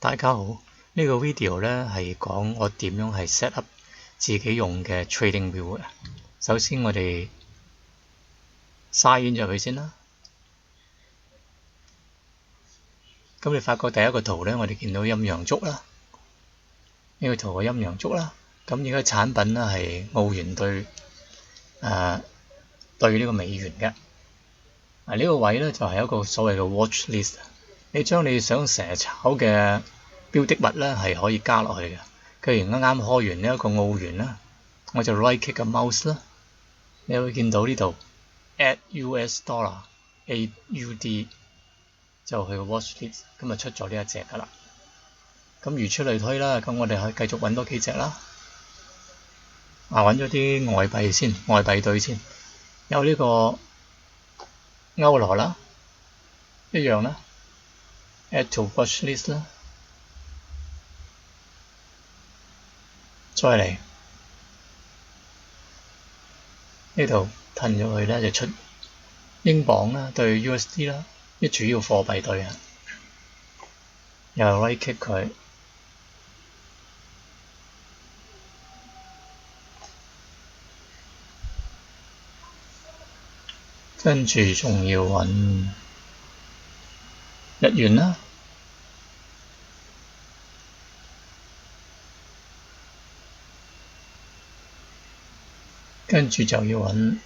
大家好，呢個 video 咧係講我點樣係 set up 自己用嘅 Trading View 嘅。首先我哋 sign in 入去先啦。咁你發覺第一個圖咧，我哋見到陰陽燭啦，呢個圖嘅陰陽燭啦。咁而家產品咧係澳元對呢個美元嘅。呢個位咧就係一個所謂嘅 watch list。你將你想成日炒嘅標的物咧係可以加落去嘅。譬如啱啱開完呢一個澳元啦，我就 right click 個 mouse 啦，你會見到呢度 add US dollar AUD 就去個 watch list，咁就出咗呢一隻噶啦。咁如出類推啦，咁我哋可以繼續揾多幾隻啦。揾咗啲外幣先，外幣對先，有呢個歐羅啦，一樣啦 ，add to watch list 啦，再嚟呢度褪咗佢咧，就出英鎊啦對 USD 啦，啲主要貨幣對啊，又 right click 佢，跟住仲要揾日元啦，跟住就要揾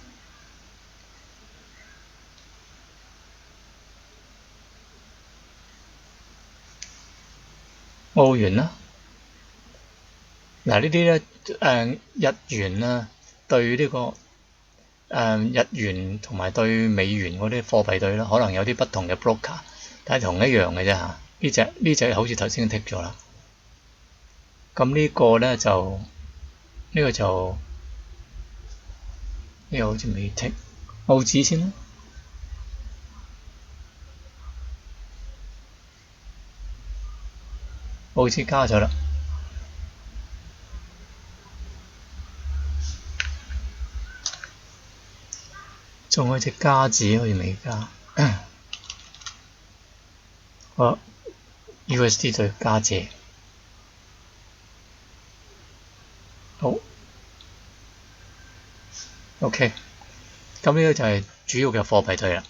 澳元啦。嗱呢啲咧日元啦對呢個日元同埋對美元嗰啲貨幣對啦，可能有啲不同嘅 broker， 但係同一樣嘅啫嚇。呢隻好似頭先剔咗啦。咁呢個咧就呢個好似未剔，澳紙先啦。澳紙加咗啦。仲有隻加紙好似未加。好 USD 對加紙。好 OK， 咁呢個就係主要嘅貨幣對啦。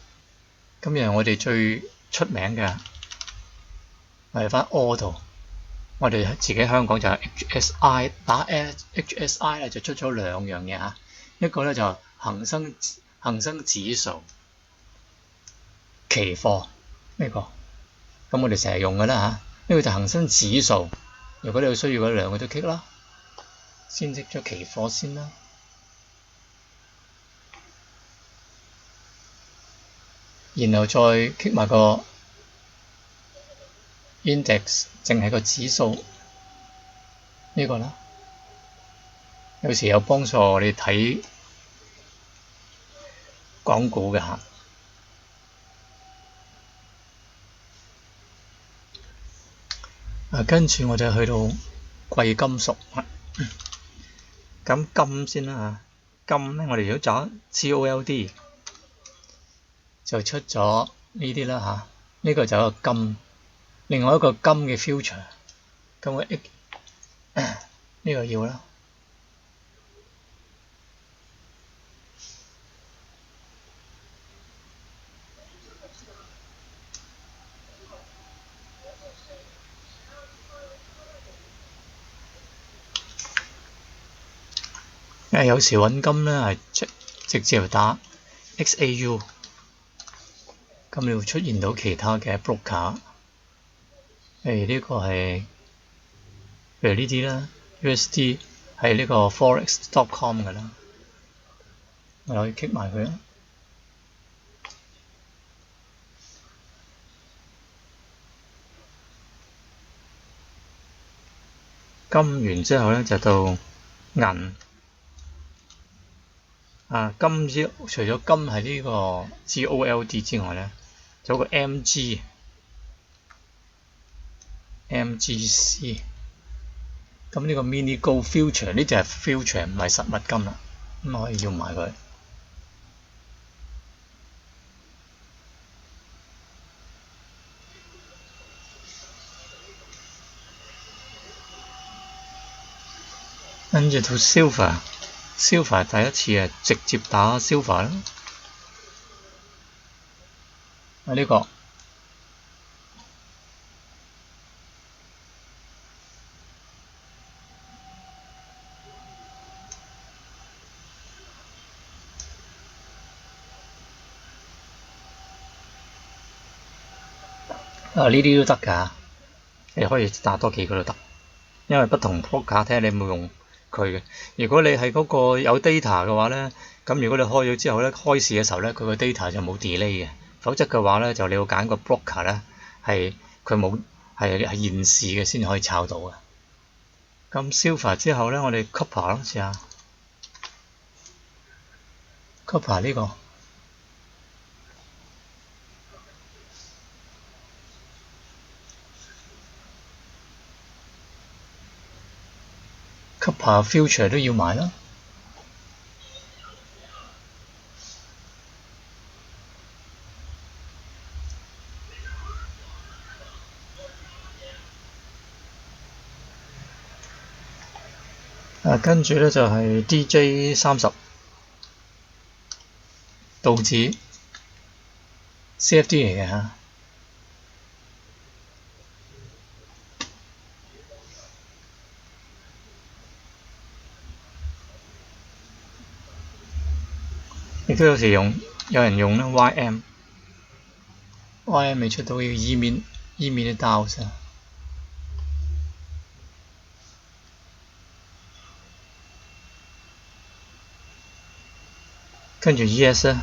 咁然後我哋最出名嘅係翻 Auto， 我哋自己香港就係 HSI， 打 HSI 咧就出咗兩樣嘢嚇，一個咧就恒生指數期貨呢個，咁我哋成日用嘅啦嚇，呢個就恒生指數。如果你有需要嗰兩個都 click 啦，先剔咗期貨先啦，然後再 click 埋個 index， 淨係個指數呢個啦。有時有幫助我哋睇港股嘅嚇。跟住我就去到貴金屬。咁金先啦嚇，金咧我哋如果找 GOLD 就出咗呢啲啦嚇，呢個就係一個金，另外一個金嘅 future， 咁我呢個要啦。有時揾金咧係直接打 XAU， 咁你會出現到其他嘅 broker， 譬如呢個係，譬如呢啲啦 ，USD 係呢個 forex.com 嘅啦，我可以 click 埋佢啦。金完之後咧就到銀。金除咗金係呢個 GOLD 之外咧，仲有個 MGC， 咁呢個 Mini Gold Future 呢隻係 future 唔係實物金啦，咁可以要埋佢。跟住到 silver 第一次直接打 silver 啦。呢個呢啲都得㗎，你可以打多幾個都得，因為不同 broker 睇下你有冇用佢嘅。如果你係嗰個有 data 嘅話咧，咁如果你開咗之後咧，開市嘅時候咧，佢個 data 就冇 delay 嘅，否則嘅話咧，就你要揀個 broker 咧係佢冇係現時嘅先可以炒到嘅。咁 silver 之後咧，我哋 copper 咯，試下 copper 呢個。Copper future 都要買啦。跟住咧就係 DJ30 道指 CFD 嚟嘅嚇。亦都有時有人用咧 YM 未出到要以免啲 doubts 啊。跟住 ES 咧，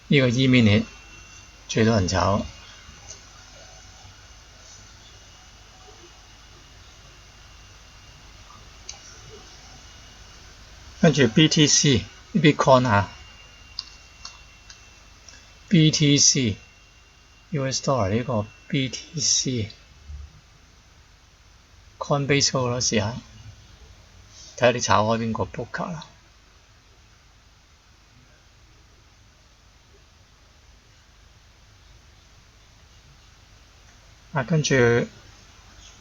呢個 E-mini 最多人炒。跟住 BTC Bitcoin 啊，BTC US dollar 呢個 BTC Coinbase 嗰個咯，試下睇下你炒開邊個 broker 啦。跟住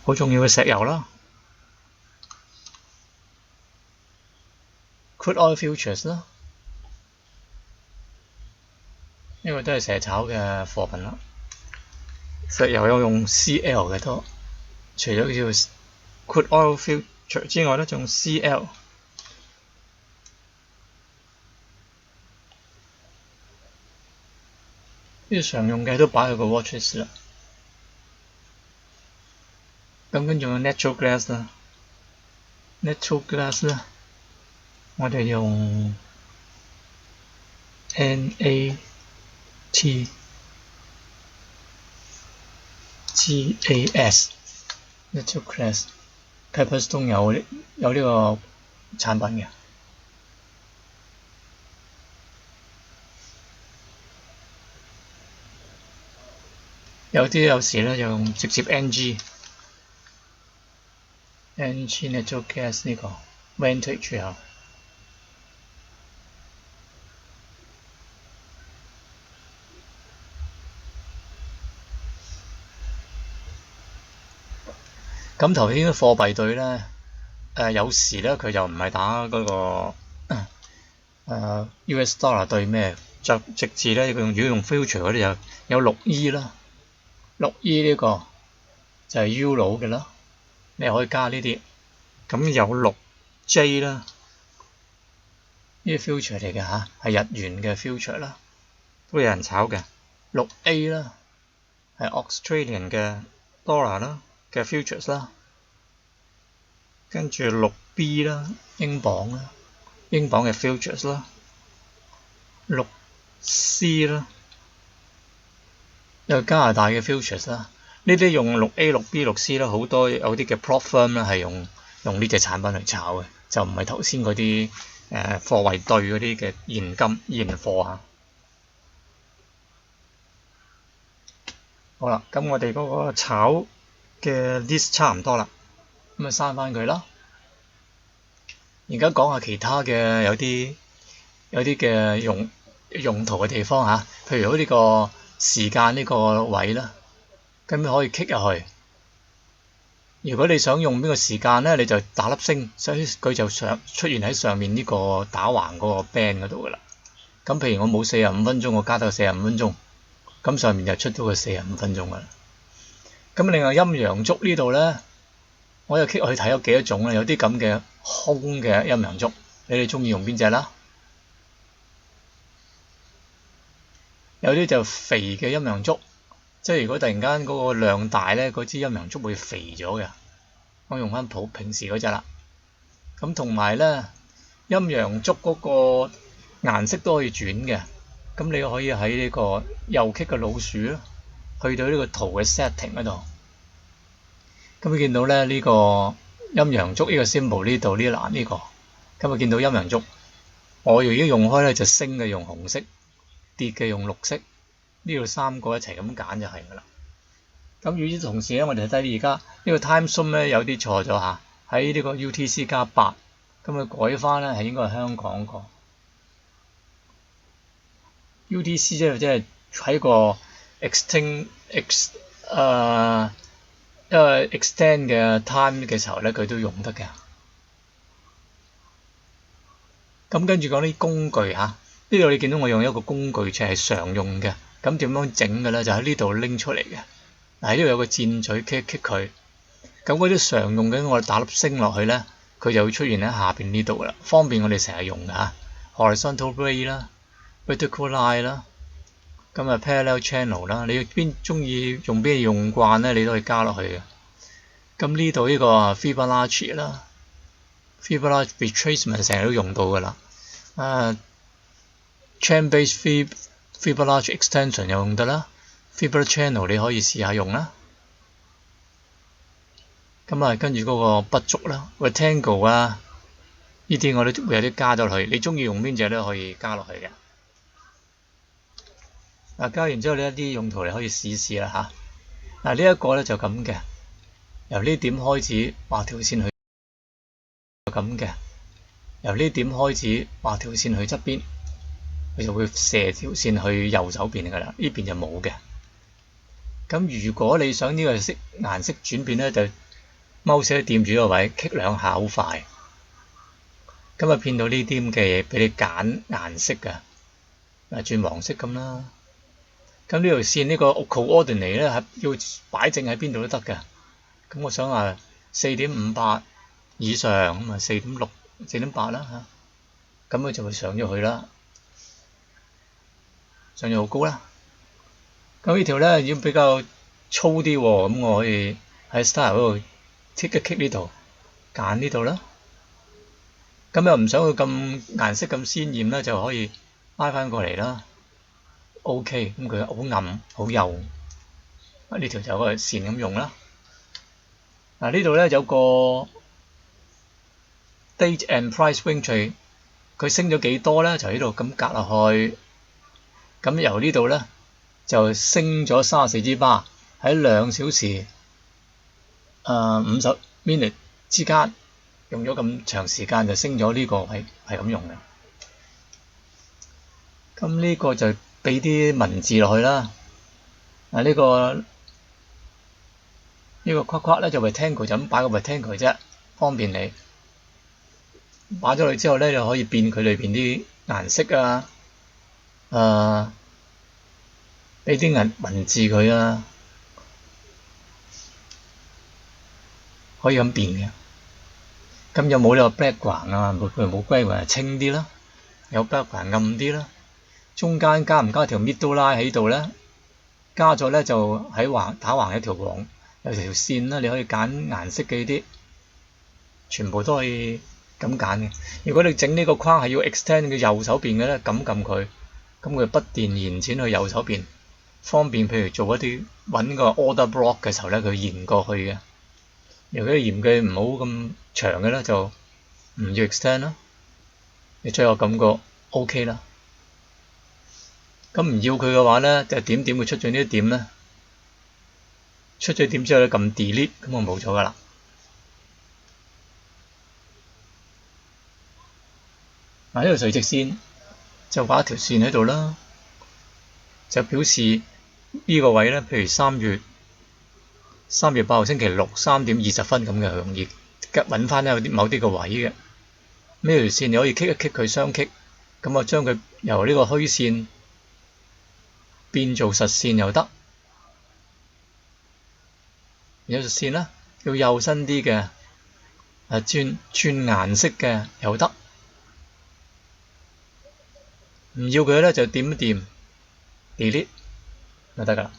好重要嘅石油啦 ，crude oil futures 啦，呢個都係成日炒嘅貨品啦。石油有用 CL 嘅多，除咗叫 crude oil future 之外咧，仲 CL。呢啲常用嘅都擺喺個 watchlist 啦。咁跟住有 natural gas 啦 ，natural gas 啦，我哋用 NATGAS natural gas，Pepperstone 有呢個產品嘅。有時咧就用直接 NG natural gas 呢個 Vantage 啊。咁頭先嘅貨幣對咧，有時咧佢就唔係打嗰個US dollar 對咩，就直至咧如果用 future 嗰啲就有6E 啦，6E 呢個就係 Euro 嘅啦，你可以加呢啲。咁有6J 啦，呢啲 future 嚟嘅嚇，係日元嘅 future 啦，都有人炒嘅。6A 啦，係 Australian 嘅 dollar 啦嘅 futures 啦。跟住6B 啦，英鎊啦，英鎊嘅 futures 啦。6C 啦，有加拿大嘅 futures 啦。呢啲用6A、6B、6C 啦，好多有啲嘅 prop firm 啦係用呢隻產品嚟炒嘅，就唔係頭先嗰啲貨幣對嗰啲嘅現貨啊。好啦，咁我哋嗰個炒嘅 list 差唔多啦，咁咪刪翻佢啦。而家講下其他嘅有啲嘅用途嘅地方嚇，譬如好似個時間呢個位啦，咁你可以 kick 入去，如果你想用邊個時間咧，你就打粒星，所以佢就出現喺上面呢個打橫嗰個 band 嗰度噶啦。咁譬如我冇45分鐘，我加多45分鐘，咁上面就出到個45分鐘噶啦。咁另外陰陽燭呢度咧，我又 click 去睇有幾多種啦，有啲咁嘅空嘅陰陽燭，你哋中意用邊隻啦？有啲就肥嘅陰陽燭，即係如果突然間嗰個量大咧，嗰支陰陽燭會肥咗嘅。我用翻平時嗰隻啦。咁同埋咧，陰陽燭嗰個顏色都可以轉嘅。咁你可以喺呢個右 click 嘅老鼠啦，去到呢個圖嘅 setting 嗰度。咁你見到咧呢個陰陽燭呢個 symbol 呢度呢欄呢個，咁你見到陰陽燭，我已經用開咧就升嘅用紅色，跌嘅用綠色，呢度3個一齊咁揀就係㗎啦。咁與此同時咧，我哋睇睇而家呢個 time zone 咧有啲錯咗嚇，喺呢個 UTC 加8，咁佢改翻咧係應該係香港個 UTC 即係喺個 extend 嘅 time 嘅時候咧，佢都用得嘅。咁跟住講啲工具嚇，呢度你見到我用一個工具尺係常用嘅，咁點樣整嘅咧？就喺呢度拎出嚟嘅。嗱，喺呢度有個箭嘴 ，click 佢，咁嗰啲常用嘅我哋打粒星落去咧，佢就會出現喺下邊呢度噶啦，方便我哋成日用嘅嚇。Horizontal ray 啦 ，vertical line 啦，咁啊 parallel channel 啦，你邊中意用邊用慣咧，你都可以加落去嘅。咁呢度呢個 Fibonacci 啦 ，Fibonacci retracement 成日都用到噶啦。chain base Fibonacci extension 又用得啦。Fibonacci channel 你可以試下用啦。咁啊，跟住嗰個筆觸啦 ，rectangle 啊，呢啲我哋都會有啲加咗落去。你中意用邊隻都可以加落去嘅。嗱，加完之後呢一啲用途你可以試試啦嚇。嗱，呢一個咧就咁嘅，由呢點開始畫條線去咁嘅，由呢點開始畫條線去側邊，佢就會射條線去右手邊㗎啦。呢邊就冇嘅。咁如果你想呢個顏色轉變咧，就mouse掂住個位 ，click 2下好快，咁啊變到呢啲咁嘅嘢俾你揀顏色嘅，轉黃色咁啦。咁呢條線呢個 coordinate 咧係要擺正喺邊度都得嘅。咁我想話4.58以上，咁啊4.6、4.8啦嚇，咁佢就會上咗去啦，上咗好高啦。咁呢條咧要比較粗啲喎，咁我可以喺 style 嗰度 tick 一 click 呢度，揀呢度啦。咁又唔想佢咁顏色咁鮮豔咧，就可以拉翻過嚟啦。OK，咁佢好暗好幼，呢條就有個線咁用啦。嗱，呢度咧有個 date and price range，佢升咗幾多咧？就喺度咁隔落去，咁由呢度咧就升咗34支巴喺2小時50 minute 之間，用咗咁長時間就升咗呢個係咁用嘅。咁呢個就俾啲文字落去啦。呢個框框咧就rectangle就咁擺個rectangle啫，方便你擺咗落去之後咧，就可以變佢裏邊啲顏色啊，俾啲文字佢啊，可以咁變嘅。咁有冇呢個 background 啊？冇 background 清啲啦，有 background 暗啲啦。中間加唔加條 middle line 喺度咧？加咗咧就喺打橫有條線啦，你可以揀顏色嘅啲，全部都可以咁揀嘅。如果你整呢個框係要 extend 嘅右手邊嘅咧，撳佢，咁佢不斷延展去右手邊，方便譬如做一啲揾個 order block 嘅時候咧，佢延過去嘅。如果你嫌佢唔好咁長嘅咧，就唔要 extend 啦。你最後感覺 OK 啦。咁唔要佢嘅話咧，就點會出咗呢一點咧？出咗點之後咧，撳 delete，咁我冇咗噶啦。嗱，呢條垂直線就畫一條線喺度啦，就表示呢個位咧，譬如3月3月8號星期六3點20分咁嘅，容易揾翻有啲某啲個位嘅。呢條線你可以棘一棘佢雙棘，咁我將佢由呢個虛線變做實線又得。有實線啦，要幼身啲嘅，轉顏色嘅又得。唔要佢咧就點一點 delete 就得㗎啦。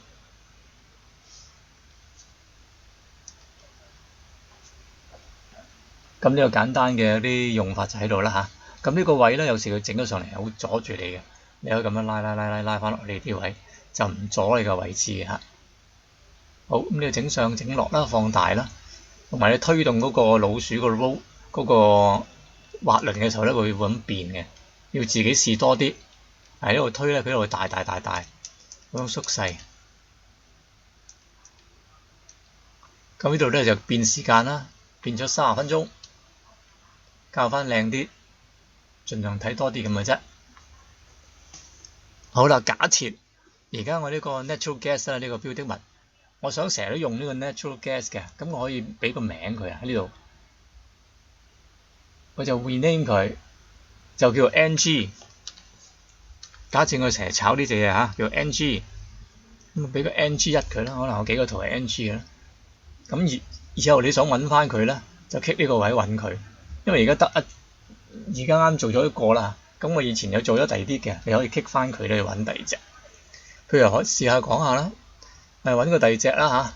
咁呢個簡單嘅啲用法就喺度啦嚇。咁呢個位咧有時佢整咗上嚟好阻住你嘅，你可以咁樣拉翻落你啲位，就唔阻你個位置嘅嚇。好，咁你整上整落啦，放大啦，同埋你推動嗰個老鼠個 roll 嗰個滑輪嘅時候咧，會咁變嘅，要自己試多啲。喺呢度推咧，佢喺度大咁樣縮細。咁呢度咧就變時間啦，變咗30分鐘，校翻靚啲，盡量睇多啲咁嘅啫。好啦，假設而家我呢個 natural gas 啦，呢個標的物，我想成日都用呢個 natural gas 嘅，咁我可以俾個名佢喺呢度，我就 rename 佢，就叫 NG。假設我成日炒呢隻嘢嚇，叫 NG， 咁俾個 NG1佢啦，可能有幾個圖係 NG 嘅啦。咁以後你想揾翻佢咧，就 click 呢個位揾佢，因為而家啱做咗一個啦。咁我以前有做咗第二啲嘅，你可以 click 翻佢咧揾第二隻。譬如可以試下講下啦，揾個第二隻啦